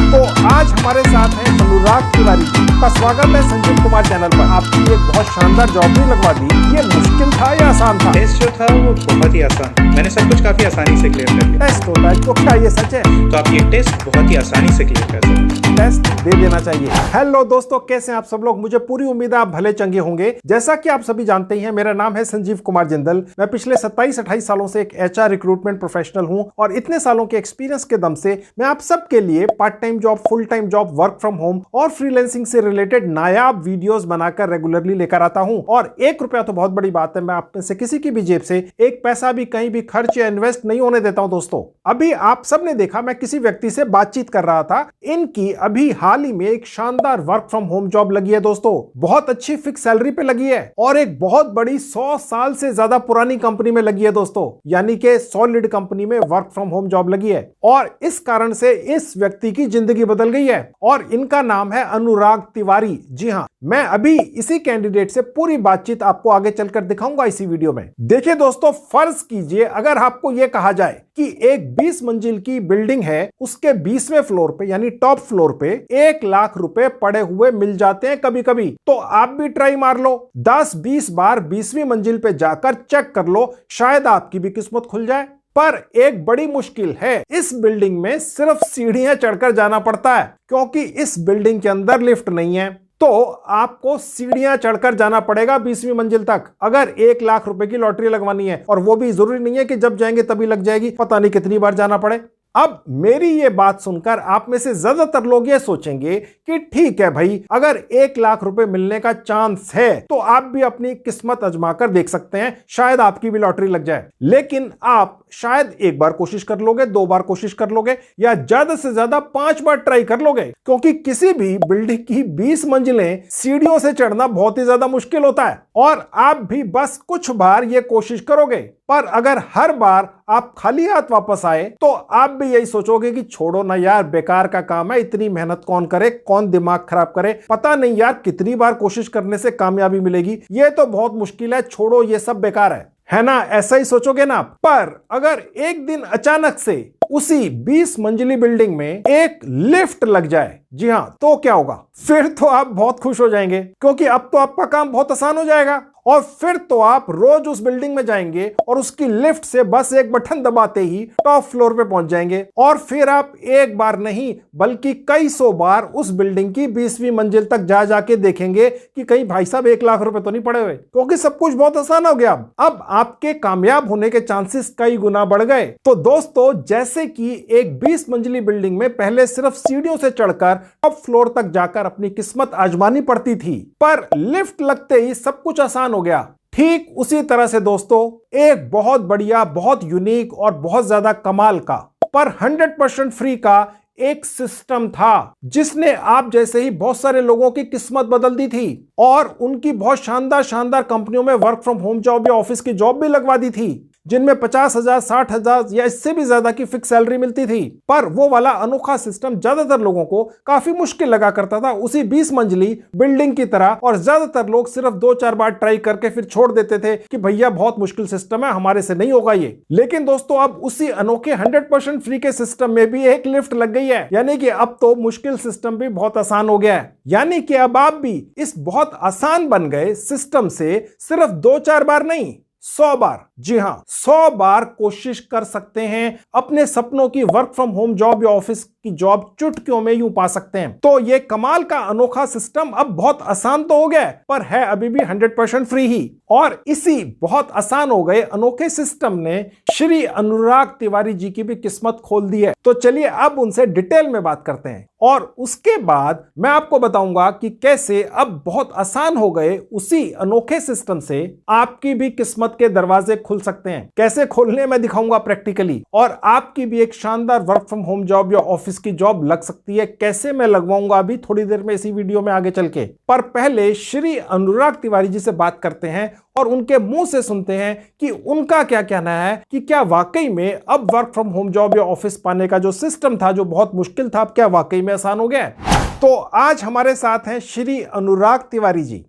तो आज हमारे साथ हैं अनुराग तिवारी जी का स्वागत है संजीव कुमार चैनल पर। आपकी एक बहुत शानदार जॉब भी लगवा दी, ये मुश्किल था या आसान था? टेस्ट जो था वो बहुत ही आसान, मैंने सब कुछ काफी आसानी से क्लियर कर लिया। टेस्ट होता है तो क्या ये सच है? तो आप ये टेस्ट बहुत ही आसानी से क्लियर कर सकते हैं। टेस्ट दे देना चाहिए। हेलो दोस्तों, कैसे हैं आप सब लोग? मुझे पूरी उम्मीद है आप भले चंगे होंगे। जैसा कि आप सभी जानते ही हैं, मेरा नाम है संजीव कुमार जिंदल। मैं पिछले 27-28 सालों से एक एचआर रिक्रूटमेंट प्रोफेशनल हूं और इतने सालों के एक्सपीरियंस के दम से मैं आप सबके लिए part time job, full time job, work from home और फ्रीलांसिंग से रिलेटेड नायाब वीडियोस बनाकर रेगुलरली लेकर आता हूं। और 1 रुपया तो बहुत बड़ी बात है, मैं आप में से किसी की भी जेब से 1 पैसा भी कहीं भी खर्च या इन्वेस्ट नहीं होने देता हूं। दोस्तों, अभी आप सब ने देखा, मैं किसी व्यक्ति से बातचीत कर रहा था। इनकी अभी हाल ही में एक शानदार वर्क फ्रॉम होम जॉब लगी है दोस्तों, बहुत अच्छी फिक्स सैलरी पे लगी है और एक बहुत बड़ी 100 साल से ज्यादा पुरानी कंपनी में लगी है दोस्तों, यानी कि सॉलिड कंपनी में वर्क फ्रॉम होम जॉब लगी है। और इस कारण से इस व्यक्ति की जिंदगी बदल गई है और इनका नाम है अनुराग तिवारी। जी हां, मैं अभी इसी कैंडिडेट से पूरी बातचीत आपको आगे चलकर दिखाऊंगा इसी वीडियो में। देखिए दोस्तों, फर्ज कीजिए अगर आपको यह कहा जाए कि एक 20 मंजिल की बिल्डिंग है, उसके 20वें फ्लोर पे यानी टॉप फ्लोर पे 1 लाख रुपए पड़े हुए मिल जाते हैं कभी कभी, तो आप भी ट्राई मार लो, 10-20 बार 20वीं मंजिल पे जाकर चेक कर लो, शायद आपकी भी किस्मत खुल जाए। पर एक बड़ी मुश्किल है, इस बिल्डिंग में सिर्फ सीढ़ियां चढ़कर जाना पड़ता है क्योंकि इस बिल्डिंग के अंदर लिफ्ट नहीं है। तो आपको सीढ़ियां चढ़कर जाना पड़ेगा 20वीं मंजिल तक अगर 1 लाख रुपए की लॉटरी लगवानी है। और वो भी जरूरी नहीं है कि जब जाएंगे तभी लग जाएगी, पता नहीं कितनी बार जाना पड़े। अब मेरी ये बात सुनकर आप में से ज्यादातर लोग ये सोचेंगे कि ठीक है भाई, अगर 1 लाख रुपए मिलने का चांस है तो आप भी अपनी किस्मत आजमाकर देख सकते हैं, शायद आपकी भी लॉटरी लग जाए। लेकिन आप शायद 1 बार कोशिश कर लोगे, 2 बार कोशिश कर लोगे या ज्यादा से ज्यादा 5 बार ट्राई कर लोगे, क्योंकि किसी भी बिल्डिंग की 20 मंजिलें सीढ़ियों से चढ़ना बहुत ही ज्यादा मुश्किल होता है और आप भी बस कुछ बार ये कोशिश करोगे। पर अगर हर बार आप खाली हाथ वापस आए तो आप भी यही सोचोगे कि छोड़ो ना यार, बेकार का काम है, इतनी मेहनत कौन करे, कौन दिमाग खराब करे, पता नहीं यार कितनी बार कोशिश करने से कामयाबी मिलेगी, ये तो बहुत मुश्किल है, छोड़ो ये सब बेकार है ना? ऐसा ही सोचोगे ना। पर अगर एक दिन अचानक से उसी 20 मंजिली बिल्डिंग में एक लिफ्ट लग जाए, जी हां, तो क्या होगा? फिर तो आप बहुत खुश हो जाएंगे क्योंकि अब तो आपका काम बहुत आसान हो जाएगा और फिर तो आप रोज उस बिल्डिंग में जाएंगे और उसकी लिफ्ट से बस एक बटन दबाते ही टॉप फ्लोर पे पहुंच जाएंगे और फिर आप 1 बार नहीं बल्कि कई 100 बार उस बिल्डिंग की 20वीं मंजिल तक जा जाके देखेंगे कि कहीं भाई साहब 1 लाख रुपए तो नहीं पड़े हुए, क्योंकि सब कुछ बहुत आसान हो गया। अब आपके कामयाब होने के चांसेस कई गुना बढ़ गए। तो दोस्तों, जैसे कि एक 20 मंजिली बिल्डिंग में पहले सिर्फ सीढ़ियों से चढ़कर टॉप फ्लोर तक जाकर अपनी किस्मत आजमानी पड़ती थी, पर लिफ्ट लगते ही सब कुछ आसान हो गया। ठीक उसी तरह से दोस्तों, एक बहुत बढ़िया, बहुत यूनिक और बहुत ज्यादा कमाल का पर 100% फ्री का एक सिस्टम था जिसने आप जैसे ही बहुत सारे लोगों की किस्मत बदल दी थी और उनकी बहुत शानदार शानदार कंपनियों में वर्क फ्रॉम होम जॉब या ऑफिस की जॉब भी लगवा दी थी, जिनमें 50,000, 60,000 या इससे भी ज्यादा की फिक्स सैलरी मिलती थी। पर वो वाला अनोखा सिस्टम ज्यादातर लोगों को काफी मुश्किल लगा करता था, उसी 20 मंजिली बिल्डिंग की तरह, और ज्यादातर लोग सिर्फ 2-4 बार ट्राई करके फिर छोड़ देते थे कि भैया बहुत मुश्किल सिस्टम है, हमारे से नहीं होगा ये। लेकिन दोस्तों, अब उसी अनोखे 100% फ्री के सिस्टम में भी एक लिफ्ट लग गई है, यानी कि अब तो मुश्किल सिस्टम भी बहुत आसान हो गया है। यानी कि अब आप भी इस बहुत आसान बन गए सिस्टम से सिर्फ 2-4 बार नहीं, 100 बार, जी हां, 100 बार कोशिश कर सकते हैं, अपने सपनों की वर्क फ्रॉम होम जॉब या ऑफिस की जॉब चुटकियों में यूं पा सकते हैं। तो ये कमाल का अनोखा सिस्टम अब बहुत आसान तो हो गया है, पर है अभी भी 100% फ्री ही। और इसी बहुत आसान हो गए अनोखे सिस्टम ने श्री अनुराग तिवारी जी की भी किस्मत खोल दी है। तो चलिए अब उनसे डिटेल में बात करते हैं और उसके बाद मैं आपको बताऊंगा कि कैसे अब बहुत आसान हो गए उसी अनोखे सिस्टम से आपकी भी किस्मत के दरवाजे खुल सकते हैं। कैसे खोलने मैं दिखाऊंगा प्रैक्टिकली, और आपकी भी एक शानदार वर्क फ्रॉम होम जॉब या ऑफिस की जॉब लग सकती है। कैसे मैं लगवाऊंगा अभी थोड़ी देर में इसी वीडियो में आगे चल के। पर पहले श्री अनुराग तिवारी जी से बात करते हैं और उनके मुंह से सुनते हैं कि उनका क्या कहना है कि क्या वाकई में अब वर्क फ्रॉम होम जॉब या ऑफिस पाने का जो सिस्टम था, जो बहुत मुश्किल था, क्या वाकई में आसान हो गया है। तो आज हमारे साथ हैं श्री अनुराग तिवारी जी।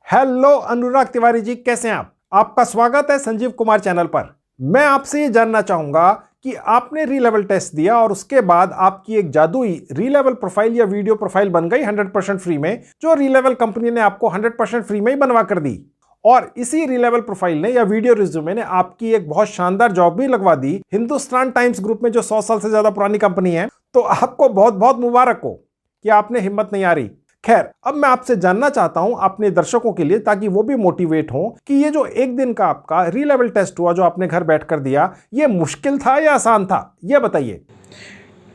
हेलो अनुराग तिवारी जी, कैसे हैं आप? आपका स्वागत है संजीव कुमार चैनल पर। मैं आपसे ये जानना चाहूंगा कि आपने री लेवल टेस्ट दिया और उसके बाद आपकी एक जादुई री लेवल प्रोफाइल या वीडियो प्रोफाइल बन गई 100% फ्री में, जो री लेवल कंपनी ने आपको 100% फ्री में ही बनवा कर दी। और इसी री लेवल प्रोफाइल ने या वीडियो रिज्यूमे ने आपकी एक बहुत शानदार जॉब भी लगवा दी हिंदुस्तान टाइम्स ग्रुप में, जो 100 साल से ज्यादा पुरानी कंपनी है। तो आपको बहुत बहुत मुबारक हो कि आपने हिम्मत नहीं हारी। खैर, अब मैं आपसे जानना चाहता हूं अपने दर्शकों के लिए, ताकि वो भी मोटिवेट हो, कि ये जो एक दिन का आपका री लेवल टेस्ट हुआ जो आपने घर बैठकर दिया, ये मुश्किल था या आसान था, ये बताइए।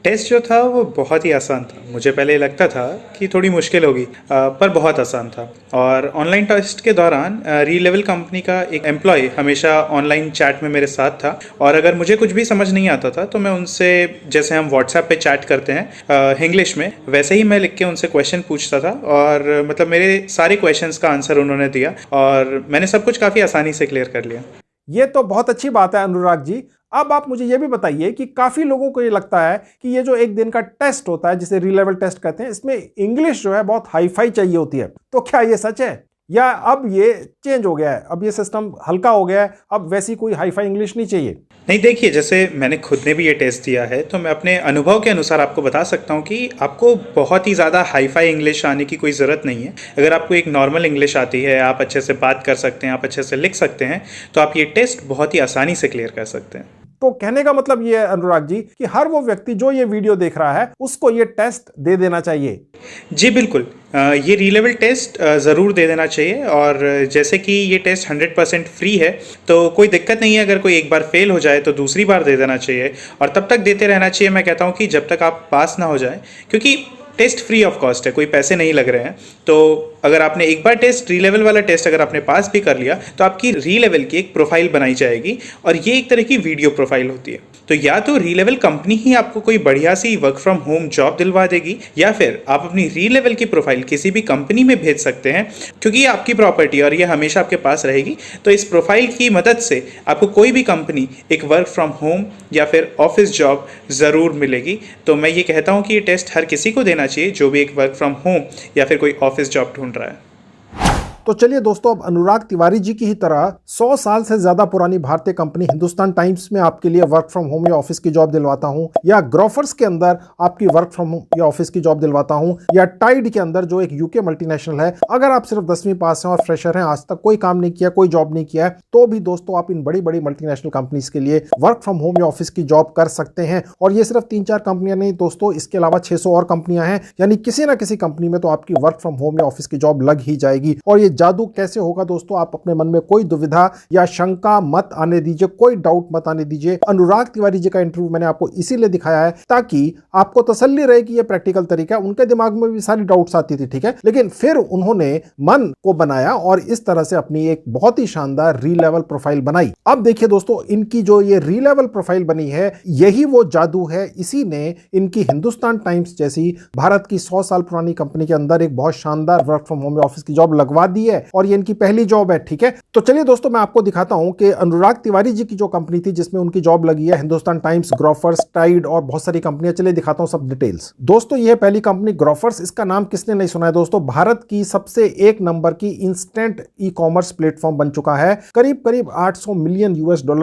टेस्ट जो था वो बहुत ही आसान था। मुझे पहले लगता था कि थोड़ी मुश्किल होगी, पर बहुत आसान था। और ऑनलाइन टेस्ट के दौरान री लेवल कंपनी का एक एम्प्लॉय हमेशा ऑनलाइन चैट में मेरे साथ था, और अगर मुझे कुछ भी समझ नहीं आता था तो मैं उनसे, जैसे हम व्हाट्सएप पे चैट करते हैं इंग्लिश में, वैसे ही मैं लिख के उनसे क्वेश्चन पूछता था, और मतलब मेरे सारे क्वेश्चंस का आंसर उन्होंने दिया और मैंने सब कुछ काफ़ी आसानी से क्लियर कर लिया। ये तो बहुत अच्छी बात है अनुराग जी। अब आप मुझे ये भी बताइए कि काफी लोगों को ये लगता है कि ये जो एक दिन का टेस्ट होता है, जिसे री लेवल टेस्ट कहते हैं, इसमें इंग्लिश जो है बहुत हाई फाई चाहिए होती है। तो क्या ये सच है, या अब ये चेंज हो गया है, अब ये सिस्टम हल्का हो गया है, अब वैसी कोई हाई फाई इंग्लिश नहीं चाहिए? नहीं, देखिए, जैसे मैंने खुद ने भी ये टेस्ट दिया है, तो मैं अपने अनुभव के अनुसार आपको बता सकता हूँ कि आपको बहुत ही ज़्यादा हाई फाई इंग्लिश आने की कोई ज़रूरत नहीं है। अगर आपको एक नॉर्मल इंग्लिश आती है, आप अच्छे से बात कर सकते हैं, आप अच्छे से लिख सकते हैं, तो आप ये टेस्ट बहुत ही आसानी से क्लियर कर सकते हैं। तो कहने का मतलब ये है अनुराग जी कि हर वो व्यक्ति जो ये वीडियो देख रहा है उसको ये टेस्ट दे देना चाहिए। जी बिल्कुल, ये री लेवल टेस्ट ज़रूर दे देना चाहिए। और जैसे कि ये टेस्ट 100% फ्री है, तो कोई दिक्कत नहीं है। अगर कोई एक बार फेल हो जाए तो दूसरी बार दे देना चाहिए, और तब तक देते रहना चाहिए। मैं कहता हूँ कि जब तक आप पास ना हो जाए, क्योंकि टेस्ट फ्री ऑफ कॉस्ट है, कोई पैसे नहीं लग रहे हैं। तो अगर आपने एक बार टेस्ट, री लेवल वाला टेस्ट अगर आपने पास भी कर लिया, तो आपकी री लेवल की एक प्रोफाइल बनाई जाएगी, और ये एक तरह की वीडियो प्रोफाइल होती है। तो या तो री लेवल कंपनी ही आपको कोई बढ़िया सी वर्क फ्रॉम होम जॉब दिलवा देगी, या फिर आप अपनी री लेवल की प्रोफाइल किसी भी कंपनी में भेज सकते हैं, क्योंकि ये आपकी प्रॉपर्टी और ये हमेशा आपके पास रहेगी। तो इस प्रोफाइल की मदद से आपको कोई भी कंपनी एक वर्क फ्रॉम होम या फिर ऑफिस जॉब ज़रूर मिलेगी। तो मैं ये कहता हूँ कि ये टेस्ट हर किसी को देना चाहिए जो भी एक वर्क फ्रॉम होम या फिर कोई ऑफिस जॉब ढूंढ रहा है। तो चलिए दोस्तों, अब अनुराग तिवारी जी की ही तरह 100 साल से ज्यादा पुरानी भारतीय कंपनी हिंदुस्तान टाइम्स में आपके लिए वर्क फ्रॉम होम या ऑफिस की जॉब दिलवाता हूं, या ग्रोफर्स के अंदर आपकी वर्क फ्रॉम होम या ऑफिस की जॉब दिलवाता हूं, या टाइड के अंदर जो एक यूके मल्टीनेशनल है। अगर आप सिर्फ 10वीं पास हैं और फ्रेशर हैं, आज तक कोई काम नहीं किया, कोई जॉब नहीं किया है, तो भी दोस्तों आप इन बड़ी बड़ी मल्टीनेशनल कंपनीज के लिए वर्क फ्रॉम होम या ऑफिस की जॉब कर सकते हैं। और ये सिर्फ 3-4 कंपनियां नहीं दोस्तों, इसके अलावा 600 और कंपनियां हैं, यानी किसी ना किसी कंपनी में तो आपकी वर्क फ्रॉम होम या ऑफिस की जॉब लग ही जाएगी। और ये जादू कैसे होगा दोस्तों, आप अपने मन में कोई दुविधा या शंका मत आने दीजिए, कोई डाउट मत आने दीजिए। अनुराग तिवारी जी का इंटरव्यू मैंने आपको इसीलिए दिखाया है ताकि आपको तसल्ली रहे कि ये प्रैक्टिकल तरीका है। उनके दिमाग में भी सारी डाउट्स आती थी, ठीक है, लेकिन फिर उन्होंने मन को बनाया और इस तरह से अपनी एक बहुत ही शानदार री लेवल प्रोफाइल बनाई। अब देखिए दोस्तों, इनकी जो ये री लेवल प्रोफाइल बनी है, यही वो जादू है। इसी ने इनकी हिंदुस्तान टाइम्स जैसी भारत की 100 साल पुरानी कंपनी के अंदर एक बहुत शानदार वर्क फ्रॉम होम ऑफिस की जॉब लगवा दी है, और ये इनकी पहली जॉब है, ठीक है। तो चलिए दोस्तों, मैं आपको दिखाता हूं कि अनुराग तिवारी जी की जो कंपनी थी जिसमें उनकी जॉब लगी है, हिंदुस्तान टाइम्स, ग्रोफर्स, टाइड और बहुत सारी कंपनियां। चलिए दिखाता हूं सब डिटेल्स। दोस्तों, यह पहली कंपनी ग्रोफर्स, इसका नाम किसने नहीं सुना है दोस्तों। भारत की सबसे एक नंबर की इंस्टेंट ई कॉमर्स प्लेटफॉर्म बन चुका है। करीब करीब $800 मिलियन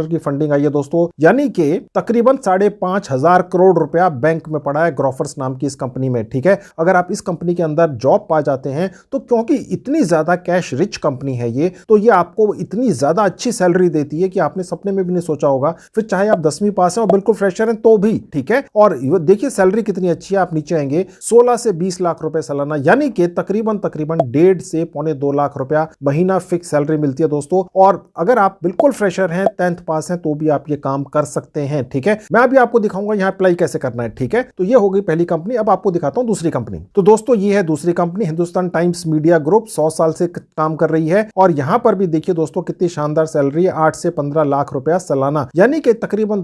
की फंडिंग आई है दोस्तों, यानी कि तकरीबन 5,500 करोड़ रुपया बैंक में पड़ा है ग्रोफर्स नाम की इस कंपनी में, ठीक है। अगर आप इस कंपनी के अंदर जॉब पा जाते हैं, तो क्योंकि इतनी ज्यादा कैश रिच कंपनी है ये, तो ये आपको इतनी ज्यादा अच्छी सैलरी देती है कि आपने सपने में भी नहीं सोचा होगा। फिर चाहे आप 10वीं पास हैं और बिल्कुल फ्रेशर हैं तो भी, ठीक है। और देखिए सैलरी कितनी अच्छी है, आप नीचे आएंगे, 16 से 20 लाख रुपए सालाना, यानी कि तकरीबन 1.5 से पौने 2 लाख रुपया महीना फिक्स सैलरी मिलती है दोस्तों। और अगर आप बिल्कुल फ्रेशर हैं, 10th पास हैं, तो भी आप ये काम कर सकते हैं, ठीक है। मैं अभी आपको दिखाऊंगा यहाँ अप्लाई कैसे करना है, ठीक है। तो ये हो गई पहली कंपनी। अब आपको दिखाता हूं दूसरी कंपनी। तो दोस्तों, ये है दूसरी company, Hindustan times media group, 100 साल से काम कर रही है। और यहां पर भी देखिए दोस्तों कितनी शानदार सैलरी है, 8 से 15 लाख रुपया सालाना, यानी कि तकरीबन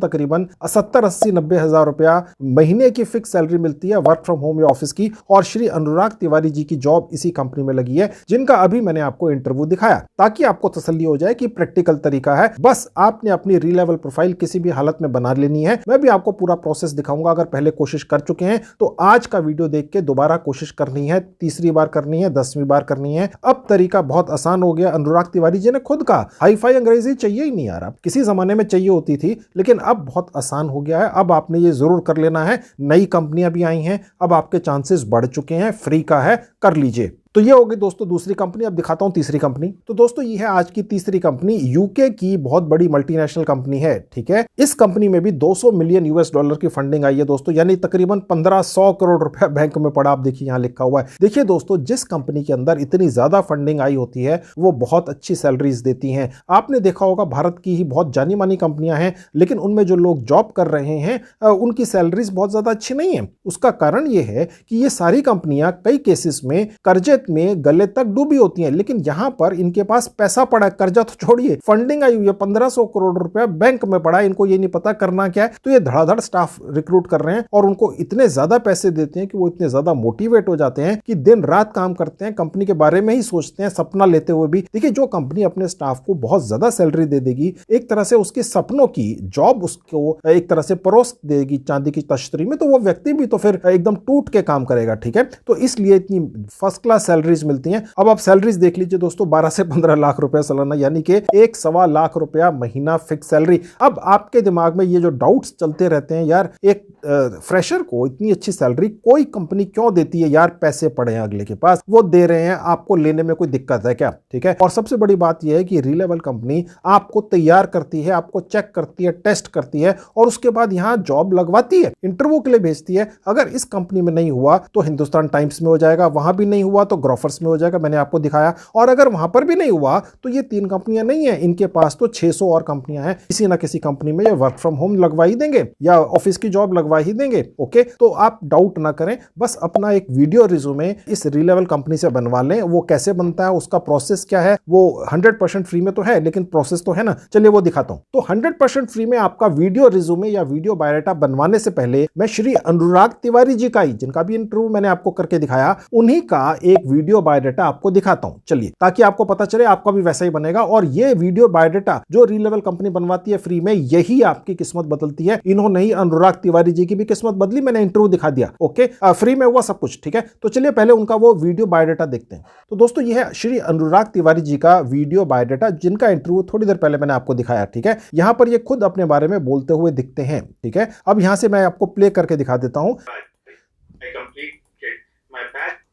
70, 80, 90 हजार रुपया महीने की फिक्स सैलरी मिलती है वर्क फ्रॉम होम या ऑफिस की। और श्री अनुराग तिवारी जी की जॉब इसी कंपनी में लगी है, जिनका अभी मैंने आपको इंटरव्यू दिखाया, ताकि आपको तसल्ली हो जाए कि प्रैक्टिकल तरीका है। बस आपने अपनी री लेवल प्रोफाइल किसी भी हालत में बना लेनी है। मैं भी आपको पूरा प्रोसेस दिखाऊंगा। अगर पहले कोशिश कर चुके हैं तो आज का वीडियो देख के दोबारा कोशिश करनी है, तीसरी बार करनी है, 10वीं बार करनी है। अब तरीका बहुत आसान हो गया। अनुराग तिवारी जी ने खुद कहा हाई फाई अंग्रेजी चाहिए ही नहीं यार, अब किसी जमाने में चाहिए होती थी, लेकिन अब बहुत आसान हो गया है। अब आपने ये जरूर कर लेना है। नई कंपनियां भी आई हैं, अब आपके चांसेस बढ़ चुके हैं, फ्री का है, कर लीजिए। तो ये होगी दोस्तों दूसरी कंपनी। अब दिखाता हूं तीसरी कंपनी। तो दोस्तों ये है आज की तीसरी कंपनी, यूके की बहुत बड़ी मल्टीनेशनल कंपनी है, ठीक है। इस कंपनी में भी 200 मिलियन यूएस डॉलर की फंडिंग आई है दोस्तों, यानी तकरीबन 1500 करोड़ रुपया बैंक में पड़ा। आप देखिए यहां लिखा हुआ है। देखिए दोस्तों, जिस कंपनी के अंदर इतनी ज्यादा फंडिंग आई होती है वो बहुत अच्छी सैलरीज देती हैं। आपने देखा होगा भारत की ही बहुत जानी मानी कंपनियां हैं, लेकिन उनमें जो लोग जॉब कर रहे हैं उनकी सैलरीज बहुत ज्यादा अच्छी नहीं है। उसका कारण यह है कि ये सारी कंपनियां कई केसेस में कर्जे में गले तक डूबी होती हैं, लेकिन यहां पर इनके पास पैसा पड़ा है, कर्जा तो छोड़िए, फंडिंग आई हुई है, 1500 करोड़ रुपया बैंक में पड़ा है। इनको ये नहीं पता करना क्या है, तो ये धड़ाधड़ स्टाफ रिक्रूट कर रहे हैं और उनको इतने ज्यादा पैसे देते हैं कि वो इतने ज्यादा मोटिवेट हो जाते हैं कि दिन रात काम करते हैं, कंपनी के बारे में ही सोचते हैं, सपना लेते हुए भी। देखिए, जो कंपनी अपने स्टाफ को बहुत ज्यादा सैलरी दे देगी, एक तरह से उसके सपनों की जॉब उसको एक तरह से परोस देगी चांदी की तश्तरी में, तो वो व्यक्ति भी तो फिर एकदम टूट के काम करेगा, ठीक है। तो इसलिए इतनी फर्स्ट क्लास सैलरीज मिलती हैं। अब आप सैलरीज देख लीजिए दोस्तों, 12 से 15 लाख रुपया सालाना, यानी कि 1.25 लाख रुपया महीना फिक्स सैलरी। अब आपके दिमाग में ये जो डाउट्स चलते रहते हैं, यार एक फ्रेशर को इतनी अच्छी सैलरी कोई कंपनी क्यों देती है यार, पैसे पड़े हैं अगले के पास, वो दे रहे हैं, आपको लेने में कोई दिक्कत है क्या, ठीक है। और सबसे बड़ी बात यह है कि रीलेवल कंपनी आपको तैयार करती है, आपको चेक करती है, टेस्ट करती है और उसके बाद यहां जॉब लगवाती है, इंटरव्यू के लिए भेजती है। अगर इस कंपनी में नहीं हुआ तो हिंदुस्तान टाइम्स में हो जाएगा, वहां भी नहीं हुआ तो ग्रोफर्स में हो जाएगा, मैंने आपको दिखाया। और अगर वहां पर भी नहीं हुआ तो ये 3 कंपनियां नहीं है, इनके पास तो 600 और कंपनियां हैं। किसी ना किसी कंपनी में ये वर्क फ्रॉम होम लगवा ही देंगे या ऑफिस की जॉब लगवा ही देंगे, ओके। तो आप डाउट ना करें, बस अपना एक वीडियो रिज्यूमे इस रीलेवल कंपनी से बनवा लें। वो कैसे बनता है, उसका प्रोसेस क्या है, वो 100% फ्री में तो है, लेकिन प्रोसेस तो है ना, चलिए वो दिखाता हूं। तो 100% फ्री में आपका वीडियो रिज्यूमे या वीडियो बायोडाटा बनवाने से पहले मैं श्री अनुराग तिवारी जी का ही, जिनका भी इंटरव्यू मैंने आपको करके दिखाया, उन्हीं का एक वीडियो बायोडाटा आपको दिखाता हूं, चलिए, ताकि आपको पता चले आपका भी वैसा ही बनेगा। और ये वीडियो बायोडाटा जो रीलेवल कंपनी बनवाती है फ्री में, यही आपकी किस्मत बदलती है। इन्होंने ही अनुराग तिवारी जी की भी किस्मत बदली, मैंने इंटरव्यू दिखा दिया, ओके। फ्री में हुआ सब कुछ, ठीक है। तो चलिए पहले उनका वो वीडियो बायोडाटा देखते हैं। तो दोस्तों ये है श्री अनुराग तिवारी जी का वीडियो बायोडाटा, जिनका इंटरव्यू थोड़ी देर पहले मैंने आपको दिखाया, ठीक है। यहां पर ये खुद अपने बारे में बोलते हुए दिखते हैं, ठीक है। अब यहां से मैं आपको प्ले करके दिखा देता हूं।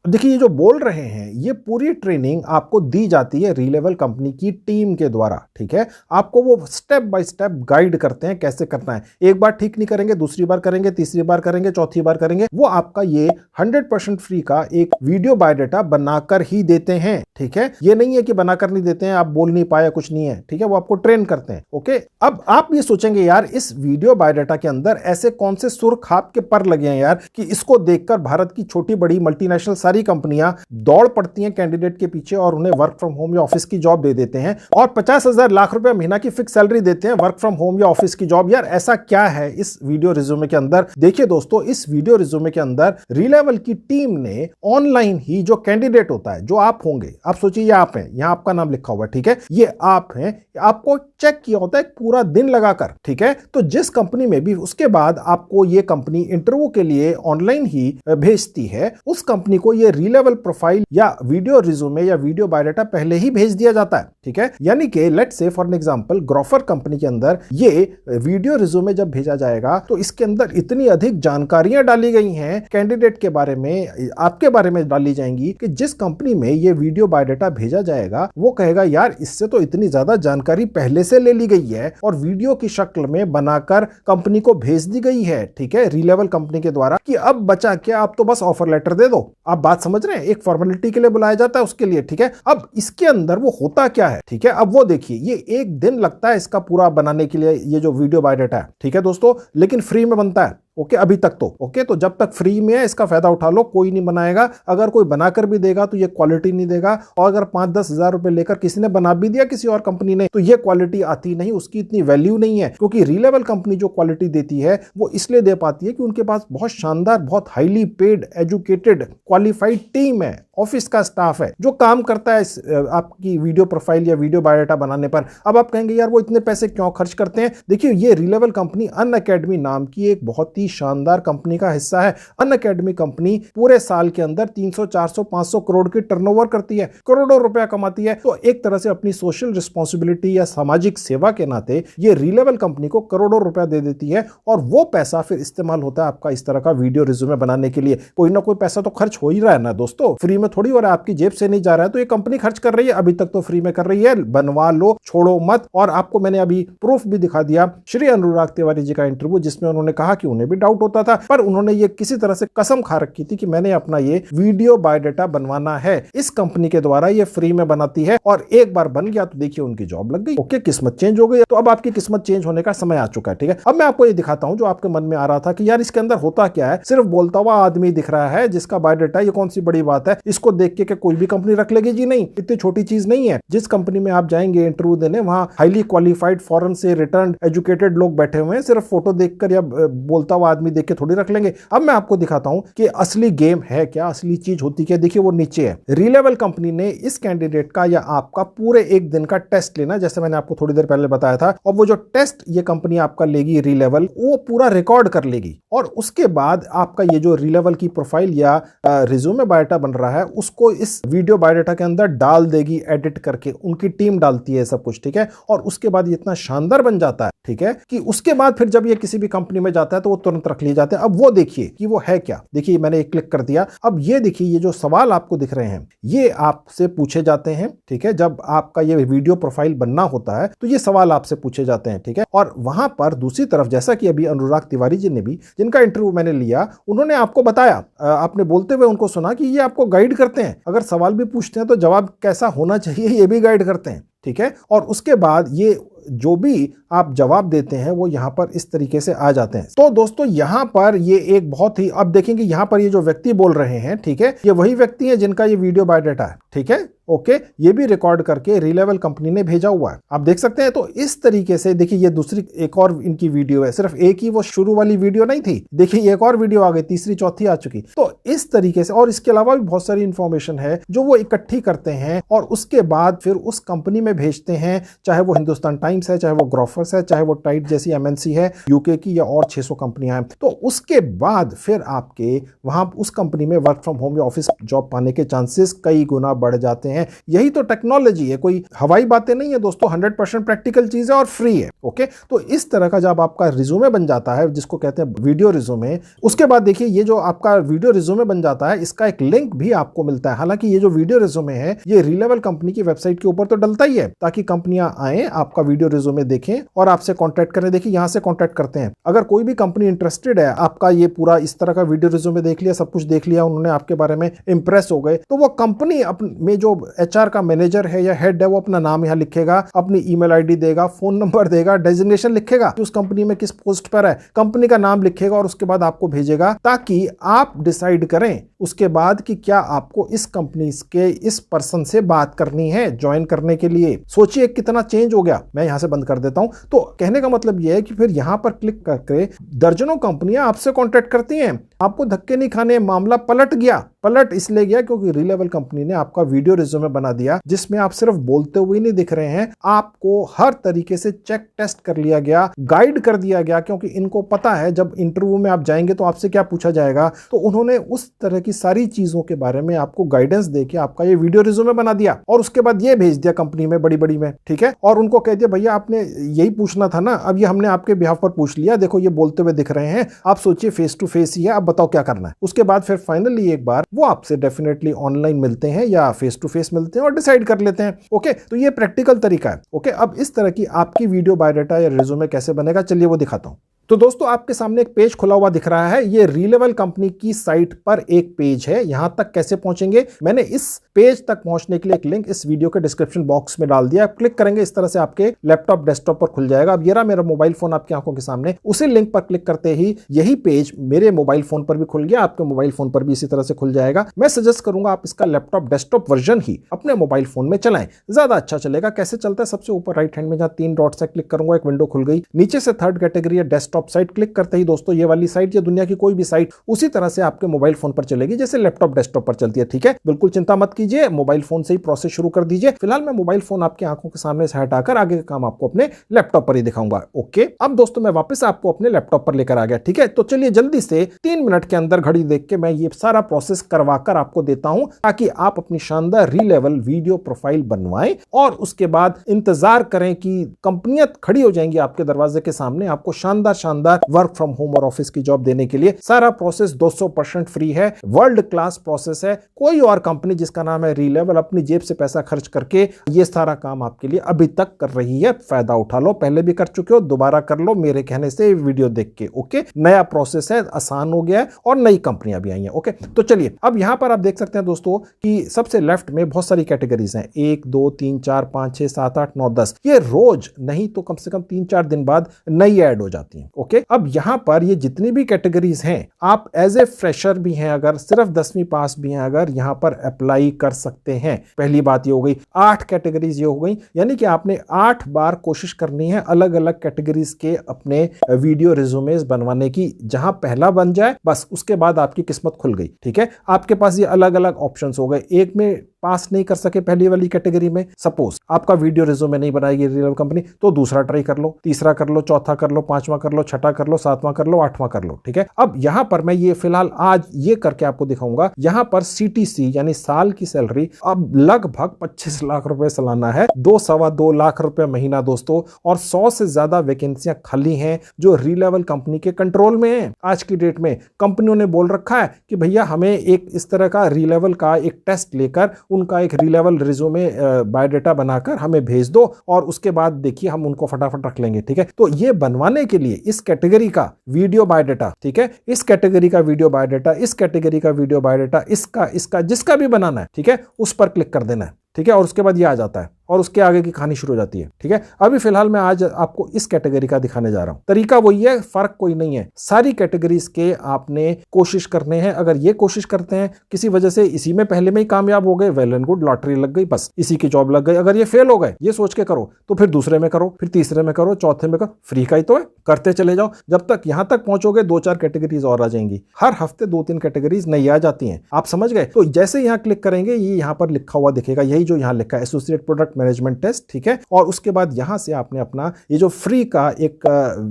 देखिए, ये जो बोल रहे हैं ये पूरी ट्रेनिंग आपको दी जाती है रीलेवल कंपनी की टीम के द्वारा, ठीक है। आपको वो स्टेप बाय स्टेप गाइड करते हैं कैसे करना है। एक बार ठीक नहीं करेंगे, दूसरी बार करेंगे, तीसरी बार करेंगे, चौथी बार करेंगे। वो आपका ये 100% फ्री का एक वीडियो बायोडाटा बनाकर ही देते हैं, ठीक है। ये नहीं है कि बनाकर नहीं देते हैं, आप बोल नहीं पाए, कुछ नहीं है, ठीक है। वो आपको ट्रेन करते हैं, ओके। अब आप ये सोचेंगे यार इस वीडियो बायोडाटा के अंदर ऐसे कौन से सुर खाप के पर लगे हैं यार कि इसको देखकर भारत की छोटी बड़ी मल्टीनेशनल सारी कंपनियां दौड़ पड़ती हैं कैंडिडेट के पीछे और उन्हें वर्क फ्रॉम होम या ऑफिस की जॉब दे देते हैं और 50,000 लाख रुपए महीना की फिक्स सैलरी देते हैं वर्क फ्रॉम होम या ऑफिस की जॉब। यार ऐसा क्या है इस वीडियो रिज्यूमे के अंदर? देखिए दोस्तों, इस वीडियो रिज्यूमे के अंदर रीलेवल की टीम ने ऑनलाइन ही जो कैंडिडेट होता है, जो आप होंगे, आप सोचिए ये आप हैं, यहां आपका नाम लिखा हुआ है, ठीक है, ये आप हैं, आपको चेक किया होता है पूरा दिन लगाकर, ठीक है। तो जिस कंपनी में भी उसके बाद आपको ये कंपनी इंटरव्यू के लिए ऑनलाइन ही भेजती है, उस कंपनी को ये रीलेवल प्रोफाइल या वीडियो रिज्यूमे या वीडियो बायोडाटा पहले ही भेज दिया जाता है, ठीक है। यानी कि let's say for an example Grofer company के अंदर ये वीडियो रिज्यूमे जब भेजा जाएगा तो इसके अंदर इतनी अधिक जानकारियां डाली गई हैं कैंडिडेट के बारे में, आपके बारे में डाली जाएंगी कि जिस कंपनी में ये वीडियो बायोडाटा भेजा जाएगा वो कहेगा यार इससे तो इतनी ज्यादा जानकारी पहले से ले ली गई है और वीडियो की शक्ल में बनाकर कंपनी को भेज दी गई है, ठीक है, रीलेवल कंपनी के द्वारा, कि अब बचा क्या, आप तो बस ऑफर लेटर दे दो। आप बात समझ रहे हैं, एक फॉर्मेलिटी के लिए बुलाया जाता है उसके लिए, ठीक है। अब इसके अंदर वो होता क्या है, ठीक है। अब वो देखिए, ये 1 दिन लगता है इसका पूरा बनाने के लिए, ये जो वीडियो बायोडाटा है, ठीक है दोस्तों, लेकिन फ्री में बनता है, ओके, अभी तक तो ओके। तो जब तक फ्री में है इसका फायदा उठा लो, कोई नहीं बनाएगा। अगर कोई बनाकर भी देगा तो ये क्वालिटी नहीं देगा, और अगर 5-10 हजार रुपए लेकर किसी ने बना भी दिया किसी और कंपनी ने, तो ये क्वालिटी आती नहीं, उसकी इतनी वैल्यू नहीं है। क्योंकि रीलेवल कंपनी जो क्वालिटी देती है वो इसलिए दे पाती है कि उनके पास बहुत शानदार, बहुत highly paid, educated, qualified team है ऑफिस का स्टाफ है जो काम करता है आपकी वीडियो प्रोफाइल या वीडियो बायोडाटा बनाने पर। अब आप कहेंगे यार वो इतने पैसे क्यों खर्च करते हैं। देखिए ये रीलेवल कंपनी अनअकैडमी नाम की एक बहुत ही शानदार कंपनी का हिस्सा है। अनअकैडमी कंपनी पूरे साल के अंदर 300, 400, 500 करोड़ की टर्नओवर करती है, करोड़ों रुपया कमाती है। तो एक तरह से अपनी सोशल रिस्पॉन्सिबिलिटी या सामाजिक सेवा के नाते ये रीलेवल कंपनी को करोड़ों रुपया दे देती है और वो पैसा फिर इस्तेमाल होता है आपका इस तरह का वीडियो रिज्यूमे बनाने के लिए। कोई ना कोई पैसा तो खर्च हो ही रहा है ना दोस्तों, फ्री में थोड़ी हो रहा है, आपकी जेब से नहीं जा रहा है। तो ये कंपनी खर्च कर रही है, अभी तक तो फ्री में कर रही है, बनवा लो, छोड़ो मत। और आपको मैंने अभी प्रूफ भी दिखा दिया श्री अनुराग तिवारी जी का इंटरव्यू, जिसमें उन्होंने कहा कि उन्हें भी डाउट होता था, पर उन्होंने ये किसी तरह से कसम खा रखी थी कि मैंने अपना ये वीडियो बायोडाटा बनवाना है, इस कंपनी के द्वारा ये फ्री में बनाती है। और एक बार बन गया तो देखिए उनकी जॉब लग गई। ओके, किस्मत चेंज हो गई। तो अब आपकी किस्मत चेंज होने का समय आ चुका है। ठीक है, अब मैं आपको ये दिखाता हूं जो आपके मन में आ रहा था कि यार इसके अंदर होता क्या है, सिर्फ बोलता हुआ आदमी दिख रहा है जिसका बायोडाटा, ये कौन सी बड़ी बात है, इसको देख के कोई भी कंपनी रख लेगी। जी नहीं, इतनी छोटी चीज नहीं है। जिस कंपनी में आप जाएंगे इंटरव्यू देने, वहां हाईली क्वालिफाइड फॉरेन से रिटर्न एजुकेटेड लोग बैठे हुए हैं, सिर्फ फोटो देखकर या बोलता हुआ आदमी देख के थोड़ी रख लेंगे। अब मैं आपको दिखाता हूं कि असली गेम है क्या, असली चीज होती क्या। देखिए वो नीचे है, रीलेवल कंपनी ने इस कैंडिडेट का या आपका पूरे एक दिन का टेस्ट लेना, जैसे मैंने आपको थोड़ी देर पहले बताया था। और वो जो टेस्ट ये कंपनी आपका लेगी रीलेवल, वो पूरा रिकॉर्ड कर लेगी और उसके बाद आपका ये जो रीलेवल की प्रोफाइल या रिज्यूमे बायोडाटा बन रहा है उसको इस वीडियो बायोडाटा के अंदर डाल देगी, एडिट करके। उनकी टीम डालती है सब कुछ, ठीक है। और उसके बाद ये इतना शानदार बन जाता है, ठीक है, कि उसके बाद फिर जब ये किसी भी कंपनी में जाता है तो वो तुरंत रख लिए जाते हैं। अब वो देखिए कि वो है क्या। देखिए मैंने एक क्लिक कर दिया। अब ये देखिए ये जो सवाल आपको दिख रहे हैं ये आपसे पूछे जाते हैं, ठीक है। जब आपका ये वीडियो प्रोफाइल बनना होता है तो ये सवाल आपसे पूछे जाते हैं, ठीक है। और वहां पर दूसरी तरफ जैसा कि अभी अनुराग तिवारी जी ने भी, जिनका इंटरव्यू मैंने लिया, उन्होंने आपको बताया, आपने बोलते हुए उनको सुना कि ये आपको गाइड करते हैं। अगर सवाल भी पूछते हैं तो जवाब कैसा होना चाहिए ये भी गाइड करते हैं, ठीक है। और उसके बाद ये जो भी आप जवाब देते हैं वो यहां पर इस तरीके से आ जाते हैं। तो दोस्तों यहां पर ये एक बहुत ही, अब देखेंगे यहां पर ये जो व्यक्ति बोल रहे हैं, ठीक है, ये वही व्यक्ति है जिनका ये वीडियो बायोडाटा है, ठीक है। ओके, ये भी रिकॉर्ड करके रीलेवल कंपनी ने भेजा हुआ है, आप देख सकते हैं। तो इस तरीके से देखिए ये दूसरी एक और इनकी वीडियो है, सिर्फ एक ही वो शुरू वाली वीडियो नहीं थी, देखिए एक और वीडियो आ गई, तीसरी चौथी आ चुकी। तो इस तरीके से, और इसके अलावा भी बहुत सारी इंफॉर्मेशन है जो वो इकट्ठी करते हैं और उसके बाद फिर उस कंपनी में भेजते हैं, चाहे वो हिंदुस्तान टाइम्स है, चाहे वो ग्रोफर्स है, चाहे वो टाइट जैसी एमएनसी है यूके की, या और 600 कंपनियां हैं। तो उसके बाद फिर आपके वहां उस कंपनी में वर्क फ्रॉम होम या ऑफिस जॉब पाने के चांसेस कई गुना बढ़ जाते हैं। यही तो टेक्नोलॉजी है, कोई हवाई बातें नहीं है दोस्तों, 100% प्रैक्टिकल चीज है और फ्री है। ओके, तो इस तरह का जब आपका रिज्यूमे बन जाता है, जिसको कहते हैं वीडियो रिज्यूमे, उसके बाद देखिए ये जो आपका वीडियो रिज्यूमे बन जाता है, इसका एक लिंक भी आपको मिलता है। हालांकि ये जो वीडियो रिज्यूमे है ये रीलेवल कंपनी की वेबसाइट के ऊपर तो डलता ही है, ताकि कंपनियां आए, आपका वीडियो रिज्यूमे देखें और आपसे कॉन्टैक्ट करें। देखिए यहां से कॉन्टैक्ट करते हैं। अगर कोई भी कंपनी इंटरेस्टेड है, आपका ये पूरा इस तरह का वीडियो रिज्यूमे देख लिया, सब कुछ देख लिया, उन्होंने आपके बारे में इंप्रेस हो गए, तो वो कंपनी में जो एचआर का मैनेजर है या हेड है, वो अपना नाम यहां लिखेगा, अपनी ईमेल आईडी देगा, फोन नंबर देगा, डेजिग्नेशन लिखेगा कि उस कंपनी में किस पोस्ट पर है, कंपनी का नाम लिखेगा और उसके बाद आपको भेजेगा, ताकि आप डिसाइड करें उसके बाद कि क्या आपको इस कंपनी के इस पर्सन से बात करनी है ज्वाइन करने के लिए। सोचिए कितना चेंज हो गया। मैं यहां से बंद कर देता हूं। तो कहने का मतलब यह है कि फिर यहां पर क्लिक करके दर्जनों कंपनियां आपसे कॉन्टैक्ट करती हैं, आपको धक्के नहीं खाने। मामला पलट गया, पलट इसलिए गया क्योंकि रीलेवल कंपनी ने आपका वीडियो रिज्यूमे बना दिया, जिसमें आप सिर्फ बोलते हुए नहीं दिख रहे हैं, आपको हर तरीके से चेक टेस्ट कर लिया गया, गाइड कर दिया गया। क्योंकि इनको पता है जब इंटरव्यू में आप जाएंगे तो आपसे क्या पूछा जाएगा, तो उन्होंने उस तरह की सारी चीजों के बारे में आपको गाइडेंस देके आपका ये वीडियो रिज्यूमे बना दिया और उसके बाद ये भेज दिया कंपनी में, बड़ी बड़ी में, ठीक है। और उनको कह दिया भैया आपने यही पूछना था ना, अब ये हमने आपके बिहाफ पर पूछ लिया, देखो ये बोलते हुए दिख रहे हैं, आप सोचिए फेस टू फेस ही है, आप बताओ क्या करना है। उसके बाद फिर फाइनली एक बार वो आपसे डेफिनेटली ऑनलाइन मिलते हैं या फेस टू फेस मिलते हैं और डिसाइड कर लेते हैं। ओके, तो ये प्रैक्टिकल तरीका है। ओके, अब इस तरह की आपकी वीडियो बायोडाटा या रिज्यूमे कैसे बनेगा, चलिए वो दिखाता हूं। तो दोस्तों आपके सामने एक पेज खुला हुआ दिख रहा है, ये रीलेवल कंपनी की साइट पर एक पेज है। यहां तक कैसे पहुंचेंगे, मैंने इस पेज तक पहुंचने के लिए एक लिंक इस वीडियो के डिस्क्रिप्शन बॉक्स में डाल दिया। आप क्लिक करेंगे इस तरह से आपके लैपटॉप डेस्कटॉप पर खुल जाएगा। अब ये रहा मेरा मोबाइल फोन आपकी आंखों के सामने, उसी लिंक पर क्लिक करते ही यही पेज मेरे मोबाइल फोन पर भी खुल गया, आपके मोबाइल फोन पर भी इसी तरह से खुल जाएगा। मैं सजेस्ट करूंगा आप इसका लैपटॉप डेस्कटॉप वर्जन ही अपने मोबाइल फोन में चलाएं, ज्यादा अच्छा चलेगा। कैसे चलता है, सबसे ऊपर राइट हैंड में जहां 3 डॉट्स है, क्लिक करूंगा, एक विंडो खुल गई। नीचे से थर्ड कैटेगरी है डेस्कटॉप डेस्कटॉप साइट क्लिक करते ही दोस्तों ये वाली साइट या दुनिया की कोई भी साइट उसी तरह से आपके मोबाइल फोन पर चलेगी जैसे लैपटॉप डेस्कटॉप पर चलती है। ठीक है, बिल्कुल चिंता मत कीजिए, मोबाइल फोन से ही प्रोसेस शुरू कर दीजिए। फिलहाल मैं मोबाइल फोन आपकी आंखों के सामने से हटाकर आगे का काम आपको अपने लैपटॉप पर ही दिखाऊंगा। ओके, अब दोस्तों मैं वापस आपको अपने लैपटॉप पर लेकर आ गया। ठीक है, तो चलिए जल्दी से 3 मिनट के अंदर घड़ी देख के मैं ये सारा प्रोसेस करवाकर आपको देता हूं ताकि आप अपनी शानदार री-लेवल वीडियो प्रोफाइल बनवाएं और उसके बाद इंतजार करें कि कंपनियां खड़ी हो जाएंगी आपके दरवाजे के सामने आपको शानदार शानदार वर्क फ्रॉम होम और ऑफिस की जॉब देने के लिए। सारा प्रोसेस 200% फ्री है, वर्ल्ड क्लास प्रोसेस है। कोई और कंपनी जिसका नाम है री-लेवल अपनी जेब से पैसा खर्च करके ये सारा काम आपके लिए अभी तक कर रही है। फायदा उठा लो, पहले भी कर चुके हो, दोबारा कर लो मेरे कहने से वीडियो देख के। ओके, नया प्रोसेस है, आसान हो गया है और नई कंपनियां भी आई हैं। ओके, तो चलिए अब यहां पर आप देख सकते हैं दोस्तों कि सबसे लेफ्ट में बहुत सारी कैटेगरीज हैं, 1 2 3 4 5 6 7 8 9 10। ये रोज नहीं तो कम से कम 3-4 दिन बाद नई ऐड हो जाती है। ओके, अब यहां पर ये जितनी भी कैटेगरीज हैं आप एज ए फ्रेशर भी हैं, अगर सिर्फ 10वीं पास भी हैं, अगर यहां पर अप्लाई कर सकते हैं। पहली बात ये हो गई, 8 कैटेगरीज ये हो गई, यानी कि आपने 8 बार कोशिश करनी है अलग अलग कैटेगरीज के अपने वीडियो रिज्यूमेज बनवाने की। जहां पहला बन जाए बस उसके बाद आपकी किस्मत खुल गई। ठीक है, आपके पास ये अलग अलग ऑप्शंस हो गए। एक में पास नहीं कर सके पहली वाली कैटेगरी में, सपोज आपका वीडियो रिज्यूमे नहीं बनाएगी री-लेवल कंपनी, तो दूसरा ट्राई कर लो, तीसरा कर लो, चौथा कर लो, पांचवा कर लो, छठा कर लो, सातवां कर लो, आठवां कर लो। ठीक है, अब यहां पर मैं ये फिलहाल आज ये करके आपको दिखाऊंगा। यहां पर CTC यानी साल की सैलरी अब लगभग 25 लाख रुपए सालाना है, 2-2.25 लाख रुपए महीना दोस्तों, और 100 से ज्यादा वैकेंसियां खाली हैं जो री-लेवल कंपनी के कंट्रोल में है। आज की डेट में कंपनियों ने बोल रखा है कि भैया हमें एक इस तरह का री-लेवल का एक टेस्ट लेकर उनका एक री-लेवल रिज्यूमे बायोडाटा बनाकर हमें भेज दो और उसके बाद देखिए हम उनको फटाफट रख लेंगे। ठीक है, तो ये बनवाने के लिए इस कैटेगरी का वीडियो बायोडाटा, ठीक है, इस कैटेगरी का वीडियो बायोडाटा, इस कैटेगरी का वीडियो बायोडाटा, इसका जिसका भी बनाना है, ठीक है, उस पर क्लिक कर देना है। ठीक है, और उसके बाद ये आ जाता है और उसके आगे की कहानी शुरू हो जाती है। ठीक है, अभी फिलहाल मैं आज आपको इस कैटेगरी का दिखाने जा रहा हूं। तरीका वही है, फर्क कोई नहीं है। सारी कैटेगरीज के आपने कोशिश करने हैं। अगर ये कोशिश करते हैं किसी वजह से इसी में पहले में ही कामयाब हो गए, वेल एंड गुड, लॉटरी लग गई, बस इसी की जॉब लग गई। अगर ये फेल हो गए ये सोच के करो तो फिर दूसरे में करो, फिर तीसरे में करो, चौथे में करो, फ्री का ही तो है, करते चले जाओ। जब तक यहां तक पहुंचोगे 2-4 कैटेगरीज और आ जाएंगी। हर हफ्ते 2-3 कैटेगरीज नई आ जाती हैं, आप समझ गए। तो जैसे यहां क्लिक करेंगे ये यहां पर लिखा हुआ दिखेगा, यही जो यहां लिखा है एसोसिएट प्रोडक्ट मैनेजमेंट टेस्ट। ठीक है, और उसके बाद यहां से आपने अपना ये जो फ्री का एक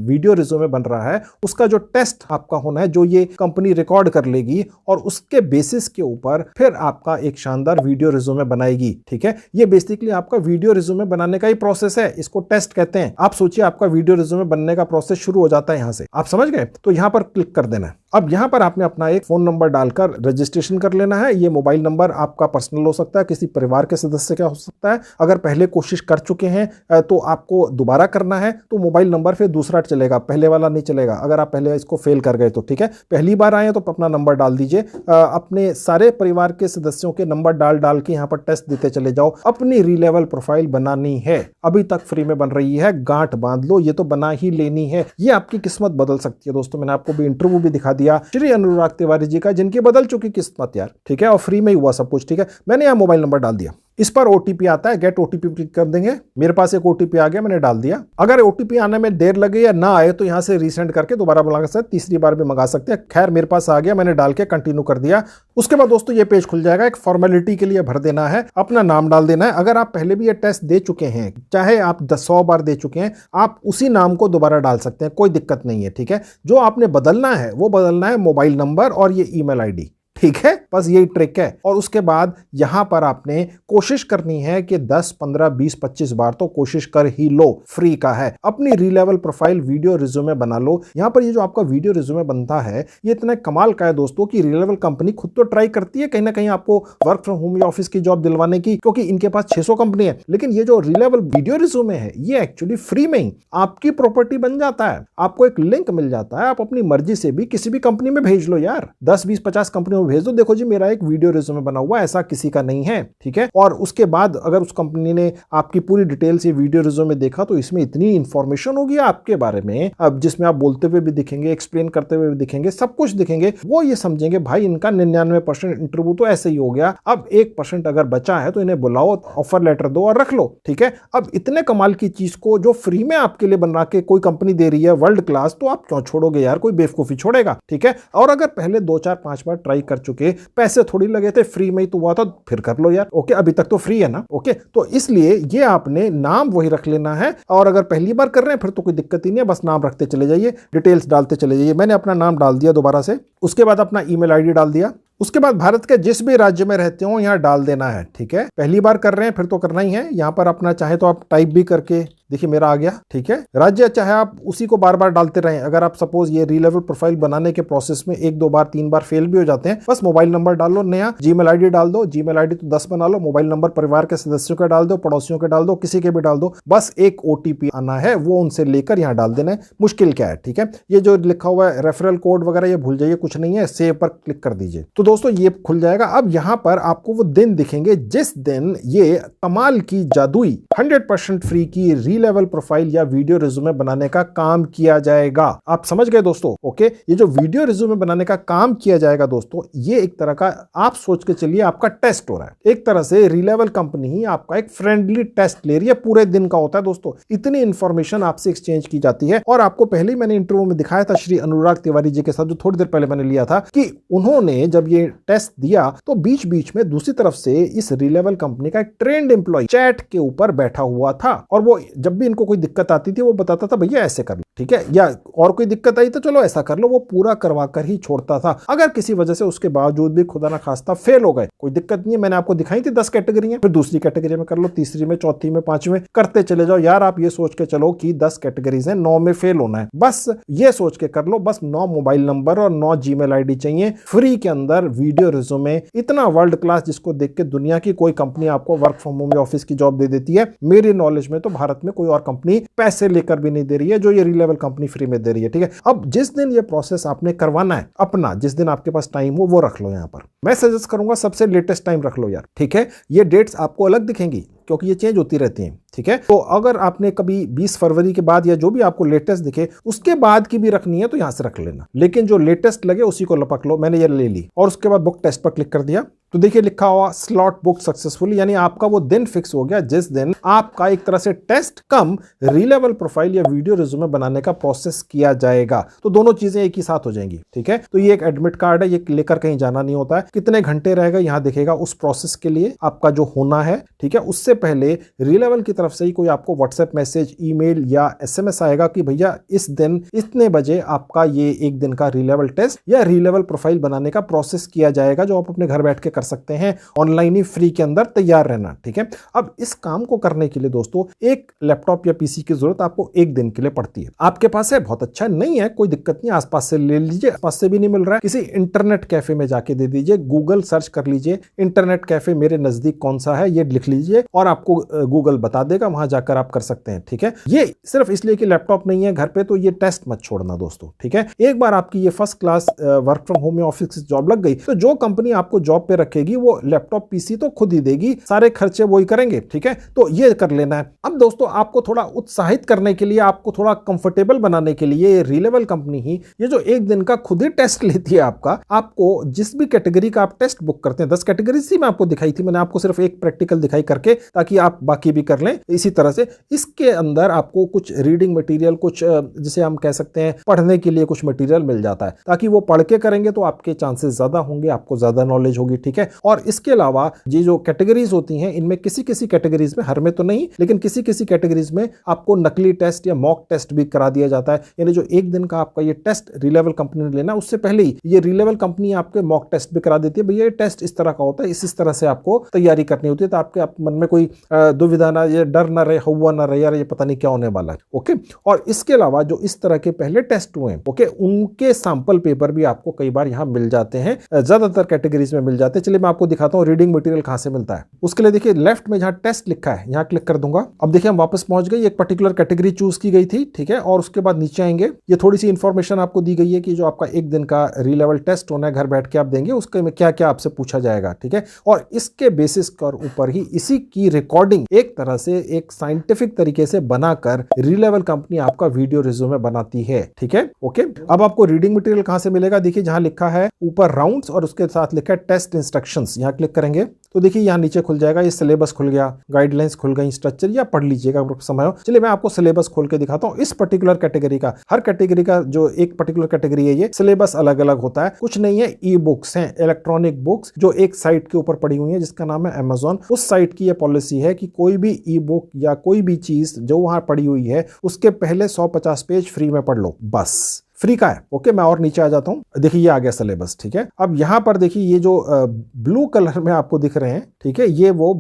वीडियो रिज्यूमे बन रहा है उसका जो टेस्ट आपका होना है, जो ये कंपनी रिकॉर्ड कर लेगी और उसके बेसिस के ऊपर फिर आपका एक शानदार वीडियो रिज्यूमे बनाएगी। ठीक है, ये बेसिकली आपका वीडियो रिज्यूमे बनाने का ही प्रोसेस है, इसको टेस्ट कहते हैं। आप सोचिए आपका वीडियो रिज्यूमे बनने का प्रोसेस शुरू हो जाता है यहां से, आप समझ गए। तो यहां पर क्लिक कर देना है। अब यहां पर आपने अपना एक फोन नंबर डालकर रजिस्ट्रेशन कर लेना है। ये मोबाइल नंबर आपका पर्सनल हो सकता है, किसी परिवार के सदस्य का हो सकता है। अगर पहले कोशिश कर चुके हैं तो आपको दोबारा करना है, तो मोबाइल नंबर फिर दूसरा चलेगा, पहले वाला नहीं चलेगा। अगर आप पहले इसको फेल कर गए तो ठीक है, पहली बार आए तो अपना नंबर डाल दीजिए। अपने सारे परिवार के सदस्यों के नंबर डाल के यहां पर टेस्ट देते चले जाओ। अपनी री-लेवल प्रोफाइल बनानी है, अभी तक फ्री में बन रही है, गांठ बांध लो, ये तो बना ही लेनी है। ये आपकी किस्मत बदल सकती है दोस्तों। मैंने आपको भी इंटरव्यू भी दिखा दिया श्री अनुराग तिवारी जी का, जिनकी बदल चुकी किस्मत यार। ठीक है, और फ्री में ही हुआ सब कुछ। ठीक है, मैंने यहां मोबाइल नंबर डाल दिया, इस पर OTP आता है, गेट OTP क्लिक कर देंगे। मेरे पास एक OTP आ गया, मैंने डाल दिया। अगर OTP आने में देर लगे या ना आए तो यहां से रीसेंड करके दोबारा मंगा सकते हैं, तीसरी बार भी मंगा सकते हैं। खैर मेरे पास आ गया, मैंने डाल के कंटिन्यू कर दिया। उसके बाद दोस्तों ये पेज खुल जाएगा, एक फॉर्मेलिटी के लिए भर देना है, अपना नाम डाल देना है। अगर आप पहले भी ये टेस्ट दे चुके हैं, चाहे आप 100 बार दे चुके हैं, आप उसी नाम को दोबारा डाल सकते हैं, कोई दिक्कत नहीं है। ठीक है, जो आपने बदलना है वो बदलना है मोबाइल नंबर और ये ईमेल ID। ठीक है, बस यही ट्रिक है। और उसके बाद यहां पर आपने कोशिश करनी है कि 10, 15, 20, 25 बार तो कोशिश कर ही लो, फ्री का है। अपनी री-लेवल प्रोफाइल वीडियो रिज्यूमे बना लो। यहां पर ये जो आपका वीडियो रिज्यूमे बनता है ये इतना कमाल का है दोस्तों कि री-लेवल कंपनी खुद तो ट्राई करती है कहीं ना कहीं आपको वर्क फ्रॉम होम या ऑफिस की जॉब दिलवाने की, क्योंकि इनके पास 600 कंपनी है। लेकिन ये जो री-लेवल वीडियो रिज्यूमे है ये एक्चुअली फ्री में ही आपकी प्रॉपर्टी बन जाता है। आपको एक लिंक मिल जाता है, आप अपनी मर्जी से भी किसी भी कंपनी में भेज लो यार, 10, 20, 50 कंपनियों में भेज दो। देखो जी मेरा एक वीडियो रिज्यूमे बना हुआ, ऐसा किसी का नहीं है, ठीक है। और उसके बाद अगर उस कंपनी ने आपकी पूरी डिटेल से वीडियो रिज्यूमे देखा तो इसमें इतनी इंफॉर्मेशन होगी आपके बारे में, अब जिसमें आप बोलते हुए भी दिखेंगे, एक्सप्लेन करते हुए भी दिखेंगे, सब कुछ दिखेंगे, वो ये समझेंगे भाई इनका 99% इंटरव्यू तो ऐसे ही हो गया, अब 1% अगर बचा है तो इन्हें बुलाओ, ऑफर लेटर दो और रख लो, ठीक है। अब इतने कमाल की चीज को जो फ्री में आपके लिए बना के कोई कंपनी दे रही है वर्ल्ड क्लास, तो आप क्यों छोड़ोगे यार, कोई बेवकूफी छोड़ेगा, ठीक है। और अगर पहले 2-4-5 बार ट्राई कर चुके, पैसे थोड़ी लगे थे, फ्री में ही तो हुआ था, फिर कर लो यार, ओके, अभी तक तो फ्री है ना, ओके। तो इसलिए ये आपने नाम वही रख लेना है, और अगर पहली बार कर रहे हैं फिर तो कोई दिक्कत ही नहीं है, बस नाम रखते चले जाइए, डिटेल्स डालते चले जाइए। मैंने अपना नाम डाल दिया दोबारा से, उसके बाद अपना ईमेल आईडी डाल दिया, उसके बाद भारत के जिस भी राज्य में रहते हो यहां डाल देना है, ठीक है। पहली बार कर रहे हैं फिर तो करना ही है, यहां पर अपना चाहे तो आप टाइप भी करके देखिए मेरा आ गया, ठीक है। राज्य चाहे आप उसी को बार बार डालते रहें, अगर आप सपोज ये रीलेवल प्रोफाइल बनाने के प्रोसेस में 1-2 बार 3 बार फेल भी हो जाते हैं, बस मोबाइल नंबर डाल लो नया, जीमेल आईडी डाल दो, जीमेल आईडी तो 10 बना लो, मोबाइल नंबर परिवार के सदस्यों का डाल दो, पड़ोसियों के डाल दो, किसी के भी डाल दो, बस एक ओटीपी आना है, वो उनसे लेकर यहाँ डाल देना है, मुश्किल क्या है, ठीक है। ये जो लिखा हुआ है रेफरल कोड वगैरह ये भूल जाइए, कुछ नहीं है, सेव पर क्लिक कर दीजिए, तो दोस्तों ये खुल जाएगा। अब यहाँ पर आपको वो दिन दिखेंगे जिस दिन ये कमाल की जादुई 100% फ्री की रीलेवल प्रोफाइल या वीडियो रिज्यूमे बनाने का काम किया जाएगा। आप समझ गए दोस्तों, ओके। ये जो वीडियो रिज्यूमे बनाने का काम किया जाएगा दोस्तों, ये एक तरह का आप सोच के चलिए आपका टेस्ट हो रहा है, एक तरह से रीलेवल कंपनी ही आपका एक फ्रेंडली टेस्ट ले रही है, पूरे दिन का होता है दोस्तों, इतनी इंफॉर्मेशन आपसे एक्सचेंज की जाती है। और आपको पहले ही मैंने इंटरव्यू में दिखाया था श्री अनुराग तिवारी जी के साथ, जो थोड़ी देर पहले मैंने लिया था, कि उन्होंने जब ये टेस्ट दिया तो बीच बीच में दूसरी तरफ से इस रीलेवल कंपनी का एक ट्रेंड एम्प्लॉय चैट के ऊपर बैठा हुआ था, और वो जब भी इनको कोई दिक्कत आती थी वो बताता था भैया ऐसे कर लो, ठीक है, या और कोई दिक्कत आई तो चलो ऐसा कर लो, वो पूरा करवा कर ही छोड़ता था। अगर किसी वजह से उसके बावजूद भी खुदा ना खास्ता फेल हो गए, कोई दिक्कत नहीं है, मैंने आपको दिखाई थी 10 कैटेगरी, फिर दूसरी कैटेगरी में कर लो, तीसरी में, चौथी में, 5वीं में करते चले जाओ यार। आप ये सोच के चलो कि 10 कैटेगरीज हैं, 9 में फेल होना है, बस ये सोच के कर लो, बस 9 मोबाइल नंबर और 9 जीमेल आईडी चाहिए, फ्री के अंदर वीडियो रिज्यूमे, इतना वर्ल्ड क्लास जिसको देख के दुनिया की कोई कंपनी आपको वर्क फ्रॉम होम या ऑफिस की जॉब दे देती है। मेरी नॉलेज में तो भारत में कोई और कंपनी पैसे लेकर भी नहीं दे रही है जो ये रीलेवल कंपनी फ्री में दे रही है, ठीक है। अब जिस दिन ये प्रोसेस आपने करवाना है अपना, जिस दिन आपके पास टाइम हो वो रख लो। यहां पर मैं सजेस्ट करूंगा सबसे लेटेस्ट टाइम रख लो यार, ठीक है। ये डेट्स आपको अलग दिखेंगी क्योंकि ये चेंज होती रहती हैं, ठीक है। तो अगर आपने कभी 20 फरवरी के बाद या जो भी आपको लेटेस्ट दिखे उसके बाद की भी रखनी है तो यहां से रख लेना, लेकिन जो लेटेस्ट लगे उसी को लपक लो। मैंने ये ले ली और उसके बाद बुक टेस्ट पर क्लिक कर दिया, तो देखिए लिखा हुआ स्लॉट बुक सक्सेसफुली, यानी आपका वो दिन फिक्स हो गया जिस दिन आपका एक तरह से टेस्ट कम रीलेवल प्रोफाइल या वीडियो रिज्यूमे बनाने का प्रोसेस किया जाएगा। तो दोनों चीजें एक ही साथ हो जाएंगी, ठीक है। तो ये एक एडमिट कार्ड है, ये लेकर कहीं जाना नहीं होता है। कितने घंटे रहेगा यहां दिखेगा उस प्रोसेस के लिए आपका जो होना है, ठीक है। उससे पहले रीलेवल की तरफ से ही कोई आपको व्हाट्सएप मैसेज, ईमेल या एसएमएस आएगा कि भैया इस दिन इतने बजे आपका ये एक दिन का रीलेवल टेस्ट या रीलेवल प्रोफाइल बनाने का प्रोसेस किया जाएगा, जो आप अपने घर बैठ के कर सकते हैं, ऑनलाइन ही फ्री के अंदर तैयार रहना, ठीक है। अब इस काम को करने के लिए दोस्तों एक लैपटॉप या पीसी की जरूरत आपको एक दिन के लिए पड़ती है। आपके पास है, बहुत अच्छा, नहीं है कोई दिक्कत नहीं, आसपास से ले लीजिए, आसपास से भी नहीं मिल रहा है किसी इंटरनेट कैफे में जाके दे दीजिए, गूगल सर्च कर लीजिए इंटरनेट कैफे मेरे नजदीक कौन सा है, ये लिख लीजिए और आपको गूगल बता देगा, वहां जाकर आप कर सकते हैं, ठीक है। ये सिर्फ इसलिए कि लैपटॉप नहीं है घर पे तो ये टेस्ट मत छोड़ना दोस्तों, ठीक है। एक बार आपकी ये first class work from home या ऑफिस की जॉब लग गई तो जो कंपनी आपको जॉब पे रखेगी वो लैपटॉप पीसी तो खुद ही देगी, सारे खर्चे वही करेंगे, ठीक है। तो ये कर लेना है। अब दोस्तों आपको थोड़ा उत्साहित करने के लिए, आपको थोड़ा कंफर्टेबल बनाने के लिए रीलेवल कंपनी ही ये जो एक दिन का खुद ही टेस्ट लेती है आपको जिस भी कैटेगरी का आप टेस्ट बुक करते हैं, 10 कैटेगरी सी मैं आपको दिखाई थी, मैंने आपको सिर्फ एक प्रैक्टिकल दिखाई करके ताकि आप बाकी भी कर लें। इसी तरह से इसके अंदर आपको कुछ रीडिंग मटेरियल, कुछ जिसे हम कह सकते हैं पढ़ने के लिए कुछ मटेरियल मिल जाता है, ताकि वो पढ़ के करेंगे तो आपके चांसेस ज्यादा होंगे, आपको ज्यादा नॉलेज होगी, ठीक है। और इसके अलावा ये जो कैटेगरीज होती हैं इनमें किसी किसी कैटेगरीज में, हर में तो नहीं लेकिन किसी किसी कैटेगरीज में आपको नकली टेस्ट या मॉक टेस्ट भी करा दिया जाता है। यानी जो एक दिन का आपका ये टेस्ट रीलेवल कंपनी ने लेना उससे पहले ही ये रीलेवल कंपनी आपके मॉक टेस्ट भी करा देती है, भैया ये टेस्ट इस तरह का होता है, इस तरह से आपको तैयारी करनी होती है, तो आपके मन में कोई दुविधा ना, ये डर ना रहे, हुआ ना रहे यार ये पता नहीं क्या होने वाला है, ओके। और इसके अलावा जो इस तरह के पहले टेस्ट हुए हैं, ओके, उनके सैंपल पेपर भी आपको कई बार यहां मिल जाते हैं, ज्यादातर कैटेगरीज में मिल जाते हैं, चलिए मैं आपको दिखाता हूँ रीडिंग मटेरियल कहाँ से मिलता है। उसके लिए देखिए लेफ्ट में जहाँ टेस्ट लिखा है यहाँ क्लिक कर दूंगा। अब देखिए हम वापस पहुंच गए, एक पर्टिकुलर कैटेगरी चूज की गई थी, ठीक है। और उसके बाद नीचे आएंगे, ये थोड़ी सी इंफॉर्मेशन आपको दी गई है कि जो आपका एक दिन का री-लेवल टेस्ट होना है घर बैठ के आप देंगे, उसके में क्या क्या आपसे पूछा जाएगा, ठीक है। और इसके बेसिस के ऊपर ही इसी की रिकॉर्डिंग एक तरह से एक साइंटिफिक तरीके से बनाकर री-लेवल कंपनी आपका वीडियो रिज्यूमे बनाती है, ठीक है। ओके, अब आपको रीडिंग मटेरियल कहां से मिलेगा? देखिए जहां लिखा है ऊपर राउंड्स और उसके साथ लिखा है टेस्ट इंस्ट्रक्शंस, यहां क्लिक करेंगे तो देखिए यहां नीचे खुल जाएगा, ये सिलेबस खुल गया, गाइडलाइंस खुल गई, स्ट्रक्चर या पढ़ लीजिएगा समय हो। चलिए मैं आपको सिलेबस खोल के दिखाता हूं। इस पर्टिकुलर कैटेगरी का, हर कैटेगरी का जो एक पर्टिकुलर कैटेगरी है ये सिलेबस अलग अलग होता है, कुछ नहीं है, ई बुक्स हैं, इलेक्ट्रॉनिक बुक्स जो एक साइट के ऊपर पड़ी हुई है जिसका नाम है अमेज़न। उस साइट की ये पॉलिसी है कि कोई भी ई बुक या कोई भी चीज जो वहां पड़ी हुई है उसके पहले 150 पेज फ्री में पढ़ लो, बस फ्री का है। ओके, मैं और नीचे आ जाता हूं, देखिए ये आ गया सिलेबस, ठीक है। अब यहां पर देखिए ये जो ब्लू कलर में आपको दिख रहे हैं, ठीक है, ये वो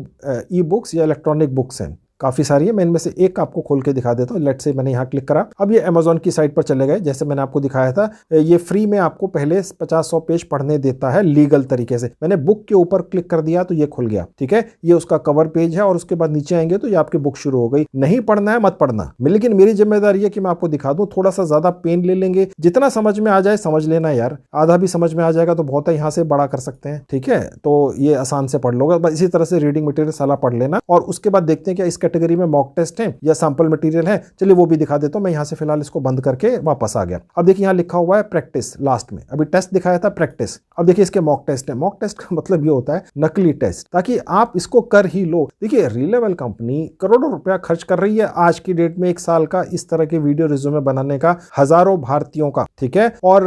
ई बुक्स या इलेक्ट्रॉनिक बुक्स हैं, काफी सारी है। मैं इनमें से एक आपको खोल के दिखा देता हूँ। लेट्स से मैंने यहाँ क्लिक करा, अब ये अमेज़न की साइट पर चले गए। जैसे मैंने आपको दिखाया था, ये फ्री में आपको पहले 50-100 पेज पढ़ने देता है लीगल तरीके से। मैंने बुक के ऊपर क्लिक कर दिया तो ये खुल गया, ठीक है। ये उसका कवर पेज है और उसके बाद नीचे आएंगे तो ये आपकी बुक शुरू हो गई। नहीं पढ़ना है मत पढ़ना, लेकिन मेरी जिम्मेदारी है कि मैं आपको दिखा दूं। थोड़ा सा ज्यादा पेन ले लेंगे, जितना समझ में आ जाए समझ लेना यार, आधा भी समझ में आ जाएगा तो बहुत है, यहाँ से बड़ा कर सकते हैं, ठीक है। तो ये आसान से पढ़ लोगे, बस इसी तरह से रीडिंग मटेरियल सारा पढ़ लेना। और उसके बाद देखते हैं क्या इस कैटेगरी में मॉक टेस्ट है या सैंपल मटेरियल है। चलिए वो भी दिखा देता हूं। मैं यहां से फिलहाल इसको बंद करके वापस आ गया। अब देखिए यहां लिखा हुआ है प्रैक्टिस लास्ट में, अभी टेस्ट दिखाया था प्रैक्टिस। अब देखिए इसके मॉक टेस्ट है। मॉक टेस्ट का मतलब ये होता है नकली टेस्ट, ताकि आप इसको कर ही लो। देखिए री-लेवल कंपनी करोड़ों रुपया खर्च कर रही है आज की डेट में, एक साल का इस तरह के वीडियो रिज्यूमे बनाने का, हजारों भारतीयों का, ठीक है। और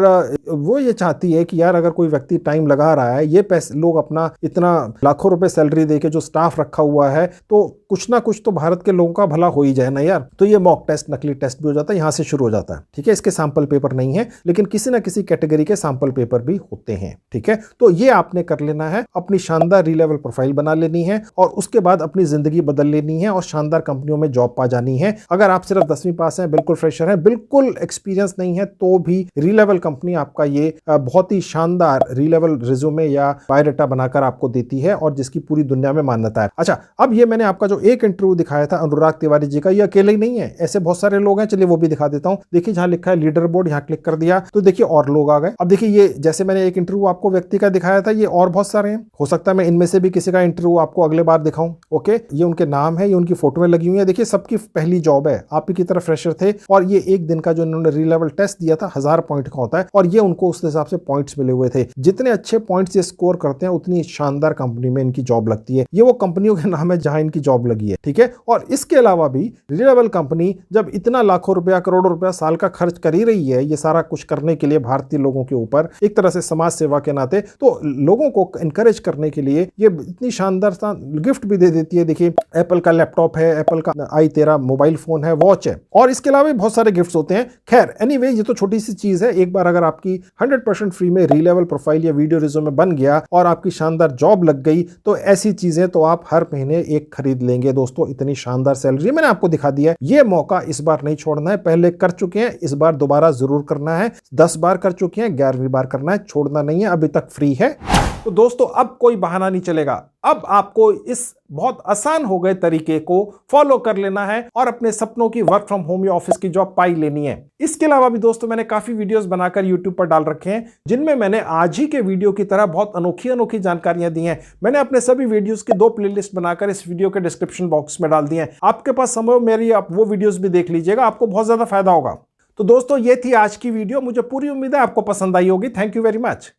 वो ये चाहती है कि यार अगर कोई व्यक्ति टाइम लगा रहा है, ये पैसे लोग अपना इतना लाखों रुपए सैलरी देके जो स्टाफ रखा हुआ है, तो कुछ ना कुछ तो भारत के लोगों का भला हो ही जाए ना यार। तो ये मॉक टेस्ट, नकली टेस्ट भी हो जाता है, यहां से शुरू हो जाता है, ठीक है। इसके सैंपल पेपर नहीं है, लेकिन किसी ना किसी कैटेगरी के सैंपल पेपर भी होते हैं, ठीक है। तो ये आपने कर लेना है, अपनी शानदार री-लेवल प्रोफाइल बना लेनी है और उसके बाद अपनी जिंदगी बदल लेनी है और शानदार कंपनियों में जॉब पा जानी है। अगर आप सिर्फ 10वीं पास हैं, बिल्कुल फ्रेशर हैं, बिल्कुल एक्सपीरियंस नहीं है, तो भी री-लेवल कंपनी आपका ये बहुत ही शानदार री-लेवल रिज्यूमे या बायोडाटा बनाकर आपको देती है और जिसकी पूरी दुनिया में मान्यता है। अच्छा, अब ये मैंने आपका जो एक इंटरव्यू दिखाया था अनुराग तिवारी जी का, ये अकेले ही नहीं है, ऐसे बहुत सारे लोग हैं। चलिए वो भी दिखा देता हूं। देखिए जहां लिखा है लीडर बोर्ड, यहां क्लिक कर दिया तो देखिए और लोग आ गए। अब देखिए ये जैसे मैंने एक इंटरव्यू आपको व्यक्ति का दिखाया था, ये और बहुत सारे हैं। हो सकता है मैं इनमें से भी किसी का इंटरव्यू आपको अगले बार दिखाऊं। ओके, ये उनके नाम है, ये उनकी फोटो में लगी हुई है। देखिए सबकी पहली जॉब है, आप ही की तरह फ्रेशर थे और ये एक दिन का जो इन्होंने री-लेवल टेस्ट दिया था 1000 पॉइंट का होता है और ये उनको उस हिसाब से पॉइंट्स मिले हुए थे। जितने अच्छे पॉइंट्स ये स्कोर करते हैं उतनी शानदार कंपनी में इनकी जॉब लगती है। ये वो कंपनियों के नाम है जहां इनकी जॉब लगी है, ठीक है। और इसके अलावा भी री-लेवल कंपनी जब इतना लाखों रुपया, करोड़ों रुपया साल का खर्च कर ही रही है ये सारा कुछ करने के लिए भारतीय लोगों के ऊपर, एक तरह से समाज सेवा के नाते, तो लोगों को एनकरेज करने के लिए ये इतनी शानदार गिफ्ट भी दे देती है। देखिए एप्पल का लैपटॉप है, एप्पल का i13 मोबाइल फोन है, वॉच है और इसके अलावा भी बहुत सारे गिफ्ट्स होते हैं। खैर एनीवे, ये तो छोटी सी चीज है। एक बार अगर आपकी 100% फ्री में री-लेवल प्रोफाइल या वीडियो रिज्यूमे बन गया और आपकी शानदार जॉब लग गई, तो ऐसी चीजें तो आप हर महीने एक खरीद लेंगे दोस्तों। इतनी शानदार सैलरी मैंने आपको दिखा दिया। ये मौका इस बार नहीं छोड़ना है, पहले कर चुके हैं, इस बार दोबारा जरूर करना है। 10 बार कर चुके हैं, 11वीं बार करना है, छोड़ना नहीं है, अभी तक फ्री है। तो दोस्तों अब कोई बहाना नहीं चलेगा, अब आपको इस बहुत आसान हो गए तरीके को फॉलो कर लेना है और अपने सपनों की वर्क फ्रॉम होम या ऑफिस की जॉब पाई लेनी है। इसके अलावा भी दोस्तों मैंने काफी वीडियोस बनाकर YouTube पर डाल रखे हैं, जिनमें मैंने आज ही के वीडियो की तरह बहुत अनोखी अनोखी जानकारियां दी हैं। मैंने अपने सभी वीडियोस की 2 प्लेलिस्ट बनाकर इस वीडियो के डिस्क्रिप्शन बॉक्स में डाल दी हैं। आपके पास समय हो मेरी आप वो वीडियोस भी देख लीजिएगा, आपको बहुत ज्यादा फायदा होगा। तो दोस्तों ये थी आज की वीडियो, मुझे पूरी उम्मीद है आपको पसंद आई होगी। Thank you very much.